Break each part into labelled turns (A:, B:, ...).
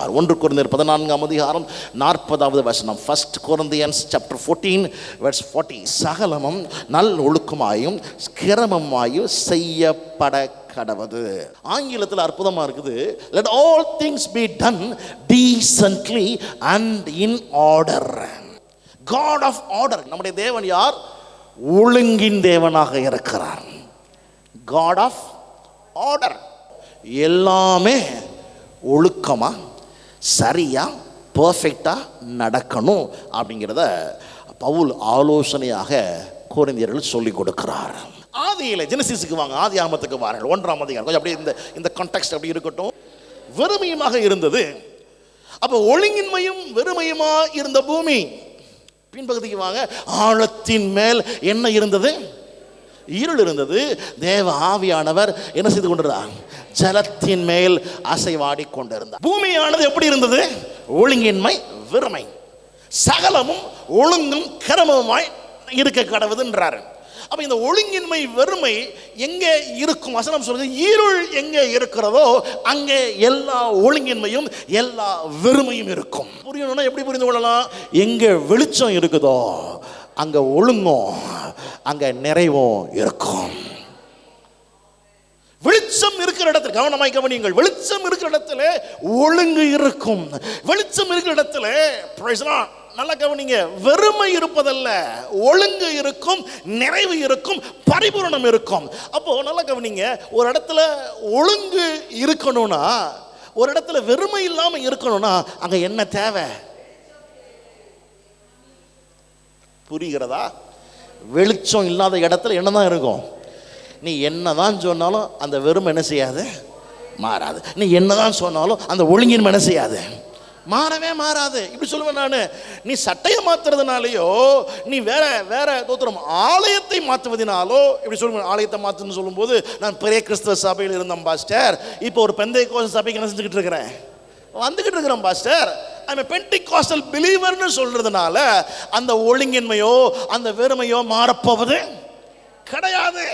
A: சொல்லுகிறார். 1 கொரிந்தியர் 14:40. 1 Corinthians chapter 14 verse 40. சகலமும் நல் ஒழுக்கமாயும் கிரமமாயும் செய்யப்பட கடவது. ஆங்கிலத்தில் அற்புதமா இருக்குது. Let all things be done decently and in order. God of order. நம்முடைய தேவன் யார்? ஒழுங்கின் தேவனாக இருக்கிறார். God of order. எல்லாமே ஒழுக்கமா சரியா பெர்ஃபெக்டா நடக்கணும் அப்படிங்கிறத பவுல் ஆலோசனையாக கொரிந்தியர்கள் சொல்லிக் கொடுக்கிறார். ஆதியில ஜெனசிஸுக்கு வாங்க, ஆதி ஆகமத்துக்கு வாருங்கள். 1ஆம் அதிகாரம் கொஞ்சம் அப்படியே இந்த கான்டெக்ஸ்ட் அப்படி இருக்கட்டும். வெறுமையுமாக இருந்தது. அப்போ ஒழுங்கின்மையும் வெறுமையுமா இருந்த பூமி. பின்பகுதிக்கு வாங்க. ஆழத்தின் மேல் என்ன இருந்தது? இருள் இருந்தது. தேவ ஆவியானவர் என்ன செய்து கொண்டிருந்தார்? ஜலத்தின் மேல் அசைவாடி கொண்டிருந்தார். பூமியானது எப்படி இருந்தது? ஒழுங்கின்மை, வெறுமை. சகலமும் ஒழுங்கும் கிரமமாய் இருக்க கடவுதுன்றார். அப்ப இந்த ஒழுங்கின்மை வெறுமை எங்கே இருக்கும்? வசனம் சொல்றது, இருள் எங்கே இருக்கிறதோ அங்கே எல்லா ஒழுங்கின்மையும் எல்லா வெறுமையும் இருக்கும். புரியணும்னா எப்படி புரிந்து கொள்ளலாம்? எங்கே வெளிச்சம் இருக்குதோ அங்க ஒழுங்கும் அங்க நிறைவும் இருக்கும். வெளிச்சம் இருக்கிற இடத்துல கவனமாய் கவனியுங்கள். வெளிச்சம் இருக்கிற இடத்துல ஒழுங்கு இருக்கும். வெளிச்சம் இருக்கிற இடத்துல நல்லா கவனிங்க, வெறுமை இருப்பதல்ல, ஒழுங்கு இருக்கும், நிறைவு இருக்கும், பரிபூரணம் இருக்கும். அப்போ நல்லா கவனிங்க, ஒரு இடத்துல ஒழுங்கு இருக்கணும்னா, ஒரு இடத்துல வெறுமை இல்லாம இருக்கணும்னா அங்க என்ன தேவை? புரிகிறதா? வெளிச்சம் இல்லாத இடத்துல என்னதான் இருக்கும்? நீ என்னதான் சொன்னாலும் அந்த வெறுமை என்ன செய்யாது? மாறாது. நீ என்னதான் சொன்னாலும் அந்த ஒழுங்கின்மை என்ன செய்யாது? மாறவே மாறாது. இப்படி சொல்லுவேன் நான். நீ சட்டையை மாத்துறதுனாலயோ, நீ வேற வேற தோத்திரம் ஆலயத்தை மாற்றுவதனாலோ, இப்படி சொல்லுவேன். ஆலயத்தை மாற்றுன்னு சொல்லும்போது, நான் பெரிய கிறிஸ்தவ சபையில் இருந்தேன் பாஸ்டர், இப்போ ஒரு பெந்தைக்கோஸ்தல சபைக்கு என்ன செஞ்சுக்கிட்டு இருக்கிறேன்? வந்துகிட்டு இருக்கிறேன் pastor. I'm a Pentecostal believer ன்னு சொல்றதுனால அந்த ஒழுங்கின்மையோ அந்த வெறுமையோ மாறப்போவது கிடையாது.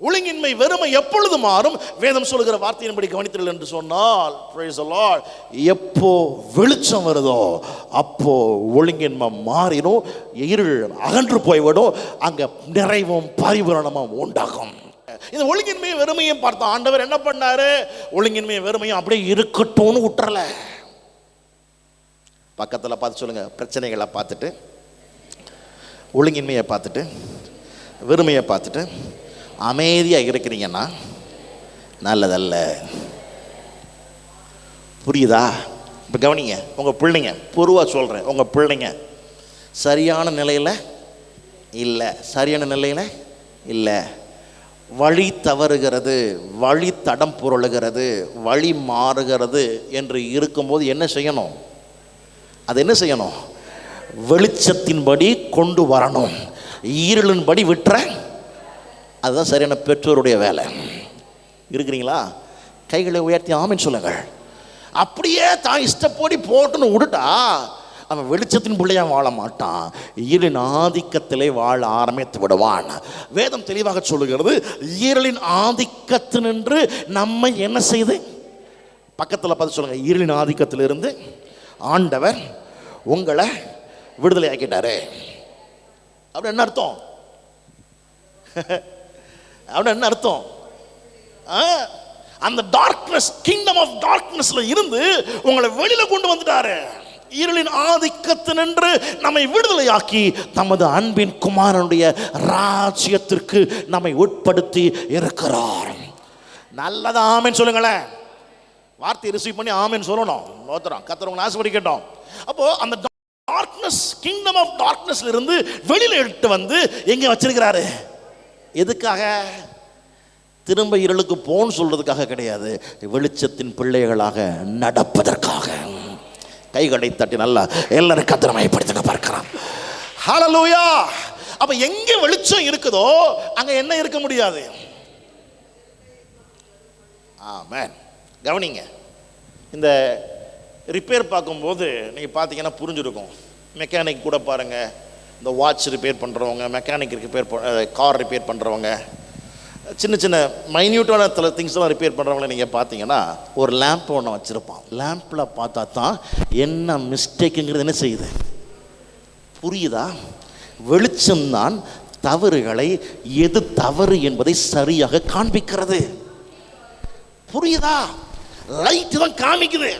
A: ஒழுங்கின்மை வெறுமை எப்பொழுது மாறும்? வேதம் சொல்லுகிற வார்த்தையின்படி கவனித்தீர்கள் என்று சொன்னால், praise the Lord, எப்போ வெளிச்சம் வருதோ அப்போ ஒழுங்கின்மை மாறிடும், இருள் அகன்று போய்விடும், அங்க நிறைவும் பரிபூரணமும் உண்டாகும். இந்த ஒழுங்கின்மையும் வெறுமையும் பார்த்தா ஆண்டவர் என்ன பண்ணாரு? ஒழுங்கின்மையும் வெறுமையும் அப்படியே இருக்கட்டும்னு விட்டுறல. பக்கத்தில் பார்த்து சொல்லுங்க, பிரச்சனைகளை பார்த்துட்டு, ஒழுங்கின்மையை பார்த்துட்டு, வெறுமையை பார்த்துட்டு அமைதியாக இருக்கிறீங்கன்னா நல்லதல்ல. புரியுதா? இப்போ கவனிங்க, உங்கள் பிள்ளைங்க, பொதுவாக சொல்கிறேன், உங்கள் பிள்ளைங்க சரியான நிலையில் இல்லை, சரியான நிலையில் இல்லை, வழி தவறுகிறது, வழி தடம் புரளுகிறது, வழி மாறுகிறது என்று இருக்கும்போது என்ன செய்யணும்? அது என்ன செய்யணும்? வெளிச்சத்தின்படி கொண்டு வரணும். இருளின்படி விட்டுற, அதுதான் சரியான பெற்றோருடைய வேலை. இருக்கிறீங்களா? கைகளை உயர்த்தி ஆமென் சொல்லுங்கள். அப்படியே தான் இஷ்டப்படி போட்டுன்னு விட்டுட்டா அவன் வெளிச்சத்தின் பிள்ளையா வாழ மாட்டான், இருளின் ஆதிக்கத்திலே வாழ ஆரம்பித்து விடுவான். வேதம் தெளிவாக சொல்லுகிறது, இருளின் ஆதிக்கத்தினின்று நம்மை என்ன செய்து, பக்கத்தில் பார்த்து சொல்லுங்க, இருளின் ஆதிக்கத்திலிருந்து ஆண்டவர் உங்களை விடுதலை ஆக்கிட்டாரு. அப்படி என்ன அர்த்தம்? அப்படி என்ன அர்த்தம்? அந்த டார்க்னஸ், கிங்டம் ஆஃப் டார்க்னஸ்ல இருந்து உங்களை வெளியில கொண்டு வந்துட்டாரு. இருளின் ஆதிக்கத்தினின்று நம்மை விடுதலையாக்கி தமது அன்பின் குமாரனுடைய ராஜ்யத்திற்கு நம்மை உட்படுத்தி இருக்கிறார். நல்லதா ஆமென் சொல்லுங்களேன். வார்த்தையை ரிசீவ் பண்ணி ஆமென் சொல்லணும். கர்த்தர் ஆசீர்வதிக்கட்டும். அப்போ அந்த டார்க்னஸ், கிங்டம் ஆஃப் டார்க்னஸ்ல இருந்து வெளியில எடுத்து வந்து எங்க வச்சிருக்கிறாரு? எதுக்காக? திரும்ப இருளுக்கு போன்னு சொல்றதுக்காக கிடையாது, வெளிச்சத்தின் பிள்ளைகளாக நடப்பதற்காக. கைகளை தட்டி நல்லா எல்லாரும் கர்த்தரை மகிமைப்படுத்த பார்க்கலாம். ஹல்லேலூயா. அப்ப எங்க வெளிச்சம் இருக்குதோ அங்க என்ன இருக்க முடியாது? ஆமென். கவனிங்க, இந்த ரிப்பேர் பார்க்கும்போது நீங்கள் பார்த்தீங்கன்னா புரிஞ்சுருக்கும். மெக்கானிக் கூட பாருங்கள், இந்த வாட்ச் ரிப்பேர் பண்ணுறவங்க, மெக்கானிக் ரிப்பேர், கார் ரிப்பேர் பண்ணுறவங்க, சின்ன சின்ன மைன்யூட்டான திங்ஸ்லாம் ரிப்பேர் பண்ணுறவங்கள நீங்கள் பார்த்தீங்கன்னா ஒரு லேம்ப் ஒன்று வச்சுருப்பான். லேம்பில் பார்த்தா தான் என்ன மிஸ்டேக்குங்கிறது என்ன செய்யுது புரியுதா? வெளிச்சம்தான் தவறுகளை எது தவறு என்பதை சரியாக காண்பிக்கிறது. புரியுதா? லைட் தான் காமிக்குது.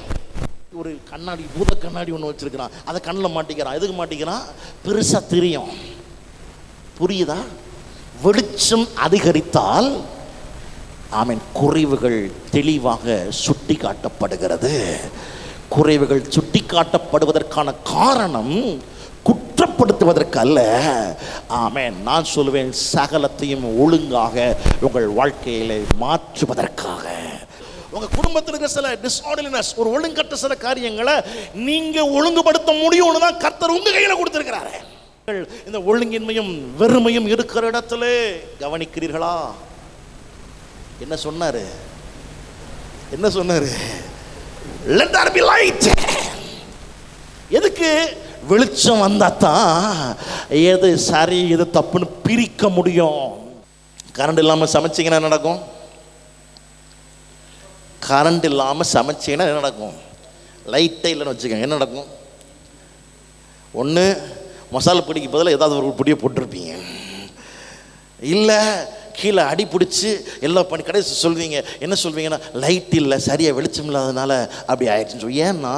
A: ஒரு கண்ணாடி, பூத கண்ணாடி ஒன்று வச்சிருக்கிறான், அதை கண்ணில் மாட்டிக்கிறான். எதுக்கு மாட்டிக்கிறான்? பெருசா தெரியும். புரியுதா? வெளிச்சம் அதிகரித்தால் ஆமென் குறைவுகள் தெளிவாக சுட்டி காட்டப்படுகிறது. குறைவுகள் சுட்டி காட்டப்படுவதற்கான காரணம் குற்றப்படுத்துவதற்கு அல்ல. ஆமென். நான் சொல்லுவேன், சகலத்தையும் ஒழுங்காக உங்கள் வாழ்க்கையிலே மாற்றுவதற்காக. உங்க குடும்பத்தில் இருக்கிற சில டிஸ்ஆர்டர்லினஸ், ஒரு ஒழுங்கற்ற சில காரியங்களை நீங்க ஒழுங்குபடுத்த முடியும்னு தான் கர்த்தர் உங்க கையில கொடுத்திருக்கிறாரு. இந்த ஒழுங்கின்மையும் வெறுமையும் இருக்கிற இடத்துல கவனிக்கிறீர்களா? என்ன சொன்னாரு? என்ன சொன்னாரு? Let there be light. எதுக்கு? வெளிச்சம் வந்தாதான் எது சரி எது தப்புன்னு பிரிக்க முடியும். கரண்ட் இல்லாமல் சமைச்சிங்கன்னா என்ன நடக்கும்? கரண்ட் இல்லாமல் சமைச்சிங்கன்னா என்ன நடக்கும்? லைட்டே இல்லைன்னு வச்சுக்கோங்க, என்ன நடக்கும்? ஒன்று மசாலா பொடிக்கு பதிலாக ஏதாவது ஒரு பொடியை போட்டிருப்பீங்க, இல்லை கீழே அடி பிடிச்சி எல்லாம் பண்ணி கடைசி சொல்வீங்க. என்ன சொல்வீங்கன்னா, லைட் இல்லை, சரியாக வெளிச்சம் இல்லாததுனால அப்படி ஆயிடுச்சுன்னு சொல்லி. ஏன்னா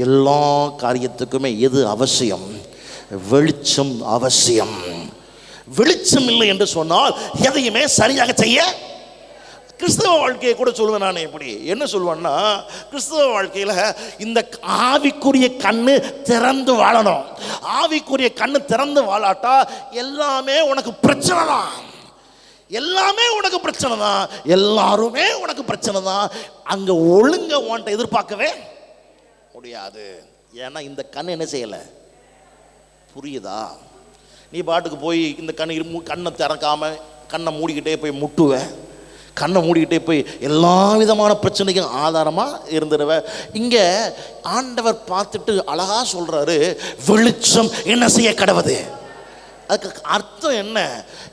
A: எல்லா காரியத்துக்குமே எது அவசியம்? வெளிச்சம் அவசியம். வெளிச்சம் இல்லை என்று சொன்னால் எதையுமே சரியாக செய்ய. கிறிஸ்தவ வாழ்க்கையை கூட சொல்லுவேன் நான். எப்படி என்ன சொல்லுவேன்னா, கிறிஸ்தவ வாழ்க்கையில் இந்த ஆவிக்குரிய கண்ணு திறந்து வாழணும். ஆவிக்குரிய கண்ணு திறந்து வாழாட்டா எல்லாமே உனக்கு பிரச்சனை தான். எல்லாமே உனக்கு பிரச்சனை தான். எல்லாருமே உனக்கு பிரச்சனை தான். அங்கே ஒழுங்க உன்ட்ட எதிர்பார்க்கவே முடியாது. ஏன்னா இந்த கண் என்ன செய்யலை. புரியுதா? நீ பாட்டுக்கு போய் இந்த கண்ணை திறக்காம கண்ணை மூடிக்கிட்டே போய் முட்டுவேன், கண்ணை மூடிக்கிட்டே போய் எல்லா விதமான பிரச்சனைக்கும் ஆதாரமாக இருந்துடுவேன். இங்கே ஆண்டவர் பார்த்துட்டு அழகா சொல்றாரு, வெளிச்சம் என்ன செய்ய கடவுது. அதுக்கு அர்த்தம் என்ன?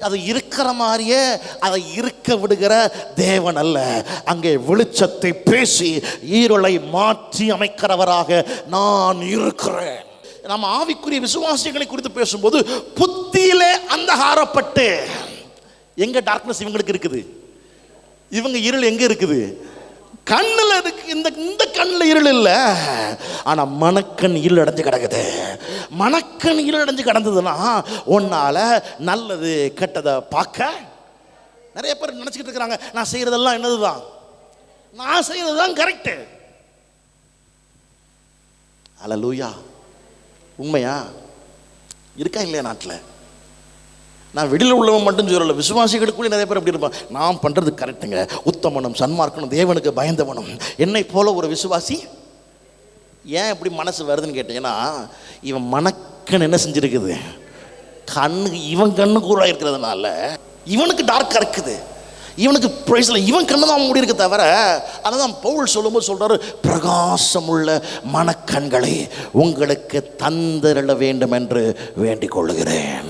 A: அது இருக்கிற மாதிரியே அதை இருக்க விடுகிற தேவன் அல்ல. அங்கே வெளிச்சத்தை பேசி இருளை மாற்றி அமைக்கிறவராக நான் இருக்கிறேன். நம்ம ஆவிக்குரிய விசுவாசிகளை குறித்து பேசும்போது புத்தியிலே அந்தகாரப்பட்டு, எங்க டார்க்னஸ் இவங்களுக்கு இருக்குது, இவங்க இருள் எங்க இருக்குது? கண்ணில் இருக்கு. இந்த கண்ணில் இருள் இல்லை, ஆனா மனக்கண் இருள் அடைஞ்சு கிடக்குது. மனக்கண் இருள் அடைஞ்சு கிடந்ததுன்னா உன்னால நல்லது கெட்டதை பார்க்க. நிறைய பேர் நினைச்சுக்கிட்டு இருக்கிறாங்க, நான் செய்யறதெல்லாம் என்னதுதான், நான் செய்யறதுதான் கரெக்ட். அல்லேலூயா. உண்மையா இருக்கா இல்லையா நாட்டில்? நான் வெளியில் உள்ளவன் மட்டும் சொல்லல, விசுவாசிகளுக்குள்ளே நிறைய பேர் அப்படி இருப்பான். நான் பண்ணுறது கரெக்டுங்க, உத்தமனும் சன்மார்க்கனும் தேவனுக்கு பயந்தவனும் என்னை போல ஒரு விசுவாசி. ஏன் இப்படி மனசு வருதுன்னு கேட்டீங்கன்னா, இவன் மனக்கண் என்ன செஞ்சிருக்குது, கண்ணு இவன் கண்ணு கூறாக இருக்கிறதுனால இவனுக்கு டார்க்காக இருக்குது. இவனுக்கு பிரைஸ்ல இவன் கண்ணு தான் மூடி இருக்க தவிர. அதுதான் பவுல் சொல்லும்போது சொல்றாரு, பிரகாசமுள்ள மனக்கண்களை உங்களுக்கு தந்திரள வேண்டும் என்று வேண்டிக் கொள்ளுகிறேன்.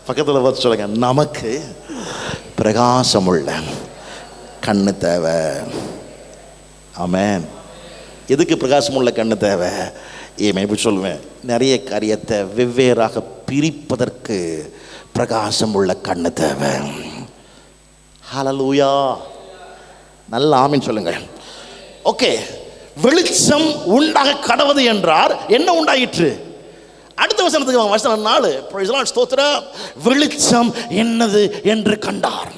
A: பக்கத்தில் பார்த்து சொல்லுங்க, நமக்கு பிரகாசமுள்ள கண்ணு தேவை. ஆமென். எதுக்கு பிரகாசமுள்ள கண்ணு தேவை? இப்படி சொல்லுவேன், நிறைய காரியத்தை வெவ்வேறாக பிரிப்பதற்கு பிரகாசமுள்ள கண்ணு தேவை. ஹல்லேலூயா. நல்ல ஆமென் சொல்லுங்க. ஓகே, வெளிச்சம் உண்டாக கடவுது என்றார். என்ன உண்டாயிற்று? அடுத்த வசனத்துக்கு வாங்க. வசனம் 4. Price the Lord. ஸ்தோத்திரம். வெளிச்சம் என்னது என்று கண்டார்.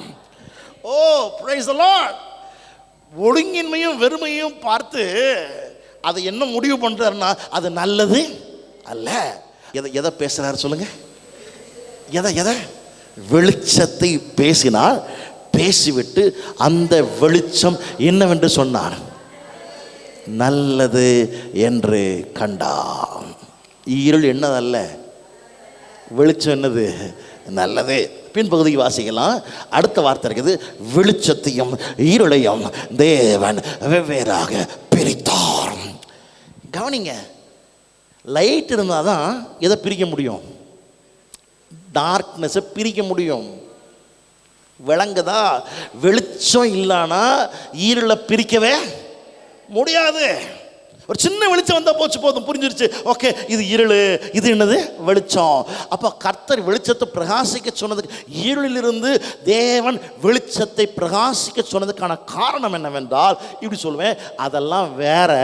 A: ஓ பிரைஸ் தி லார்ட். ஒழுங்கின்மையும் வெறுமையும் பார்த்து அதை என்ன முடிவு பண்றாருன்னா, அது நல்லது அல்ல. எதை பேசுறாரு சொல்லுங்க? எதை? வெளிச்சத்தை பேசினார். பேசிவிட்டு அந்த வெளிச்சம் என்னவென்று சொன்னார்? நல்லது என்று கண்டார். இருள் என்னதல்ல, வெளிச்சம் என்னது? நல்லது. பின்பகுதிக்கு வாசிக்கலாம். அடுத்த வார்த்தை இருக்குது, வெளிச்சத்தையும் இருளையும் தேவன் வெவ்வேறாக பிரித்தார். கவனிங்க, லைட் இருந்தால் தான் எதை பிரிக்க முடியும்? டார்க்னஸை பிரிக்க முடியும். விளங்குதா? வெளிச்சம் இல்லைன்னா இருளை பிரிக்கவே முடியாது. ஒரு சின்ன வெளிச்சம் வந்தால் போச்சு, போதும், புரிஞ்சிருச்சு. ஓகே, இது இருள், இது என்னது வெளிச்சம். அப்போ கர்த்தர் வெளிச்சத்தை பிரகாசிக்க சொன்னதுக்கு, இருளிலிருந்து தேவன் வெளிச்சத்தை பிரகாசிக்க சொன்னதுக்கான காரணம் என்னவென்றால், இப்படி சொல்லுவேன், அதெல்லாம் வேற,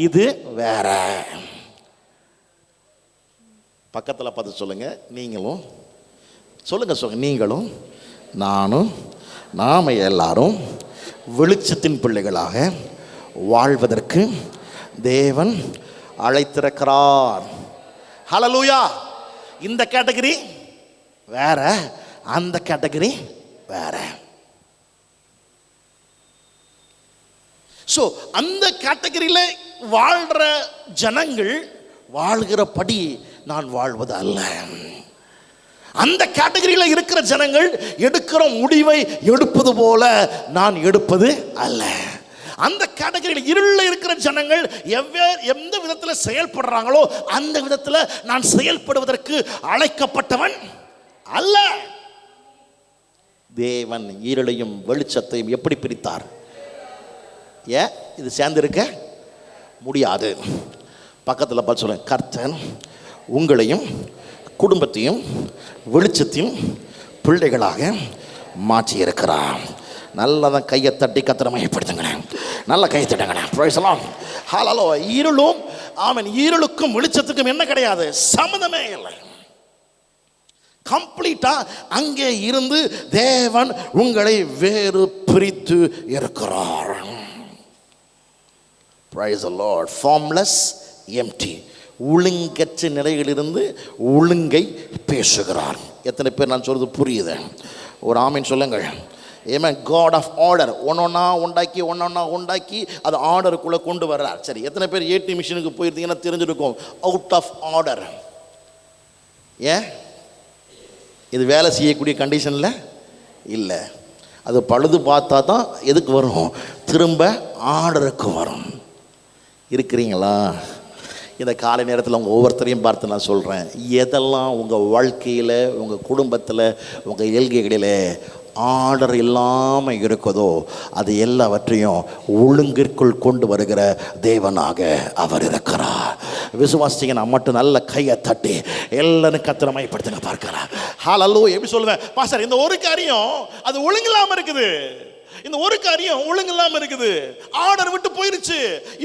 A: இது வேற. பக்கத்தில் பார்த்து சொல்லுங்க, நீங்களும் சொல்லுங்க, நீங்களும் நானும் நாம் எல்லாரும் வெளிச்சத்தின் பிள்ளைகளாக வாழ்வதற்கு தேவன் அழைத்திருக்கிறார். ஹல்லேலூயா. இந்த கேட்டகரி வேற, அந்த கேட்டகரி வேற. ஸோ அந்த கேட்டகரியில் வாழ்கிற ஜனங்கள் வாழ்கிறபடி நான் வாழ்வது அல்ல. அந்த கேட்டகரியில் இருக்கிற ஜனங்கள் எடுக்கிற முடிவை எடுப்பது போல நான் எடுப்பது அல்ல. அந்த கேட்டகரியில் இருளில் இருக்கிற ஜனங்கள் எந்த விதத்தில் செயல்படுறாங்களோ அந்த விதத்தில் நான் செயல்படுவதற்கு அழைக்கப்பட்டவன் அல்ல. தேவன் இருளையும் வெளிச்சத்தையும் எப்படி பிரித்தார்? இது சேர்ந்திருக்க முடியாது. பக்கத்தில் பார்த்து சொல்லுங்க, கர்த்தர் உங்களையும் குடும்பத்தையும் வெளிச்சத்தையும் பிள்ளைகளாக மாற்றி இருக்கிறார். நல்லதான் கையை தட்டி கர்த்தரை மகிமைப்படுத்துங்களேன். நல்ல கையை தட்டுங்களேன். Price the Lord. ஹல்லேலூயா. இருளும் ஆமென், இருளுக்கும் வெளிச்சத்துக்கும் என்ன கிடையாது? சம்மதமே இல்லை. கம்ப்ளீட்டா அங்கே இருந்து தேவன் உங்களை வேறு பிரித்து இருக்கிறார். Praise the Lord. Formless, empty, ஒழுங்கற்ற நிலையிலிருந்து ஒழுங்கை பேசுகிறார். எத்தனை பேர் நான் சொல்றது புரியுது? ஒரு ஆமீன் சொல்லுங்கள். ஏமே காட் ஆஃப் ஆர்டர். ஒன்றொன்னா உண்டாக்கி அது ஆர்டருக்குள்ளே கொண்டு வர்றார். சரி, எத்தனை பேர் ஏடி மிஷினுக்கு போயிருந்தீங்கன்னா தெரிஞ்சிருக்கும், அவுட் ஆஃப் ஆர்டர். ஏன் இது வேலை செய்யக்கூடிய கண்டிஷனில் இல்லை. அது பழுது பார்த்தா தான் எதுக்கு வரும்? திரும்ப ஆர்டருக்கு வரும். இருக்கிறீங்களா? இந்த காலை நேரத்தில் உங்கள் ஒவ்வொருத்தரையும் பார்த்து நான் சொல்கிறேன், எதெல்லாம் உங்கள் வாழ்க்கையில், உங்கள் குடும்பத்தில், உங்கள் இயல்கைகளில் ஆர்டர் இல்லாமல் இருக்குதோ அது எல்லாவற்றையும் ஒழுங்கிற்குள் கொண்டு வருகிற தேவனாக அவர் இருக்கிறார். விசுவாசிங்க, நான் மட்டும் நல்ல கையை தட்டி எல்லாரும் கர்த்தரை மகிமைப்படுத்துங்க பார்க்கிறார். ஹல்லேலூயா. எப்படி சொல்லுவேன் பாஸ்டர், இந்த ஒரு காரியம் அது ஒழுங்கில்லாமல் இருக்குது, இந்த ஒரு காரியம் ஒழுங்கு இல்லாமல் இருக்குது, ஆர்டர் விட்டு போயிருச்சு,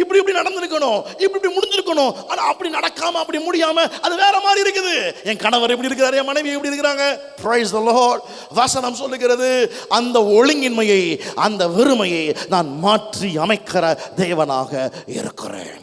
A: இப்படி நடந்திருக்கணும், இப்படி முடிஞ்சிருக்கணும், ஆனால் அப்படி நடக்காம அப்படி முடியாம அது வேற மாதிரி இருக்குது. என் கணவர் எப்படி இருக்கிறாரு, என் மனைவி எப்படி இருக்கிறாங்க. Price the Lord. வசனம் சொல்லுகிறது, அந்த ஒழுங்கின்மையை, அந்த வெறுமையை நான் மாற்றி அமைக்கிற தேவனாக இருக்கிறேன்.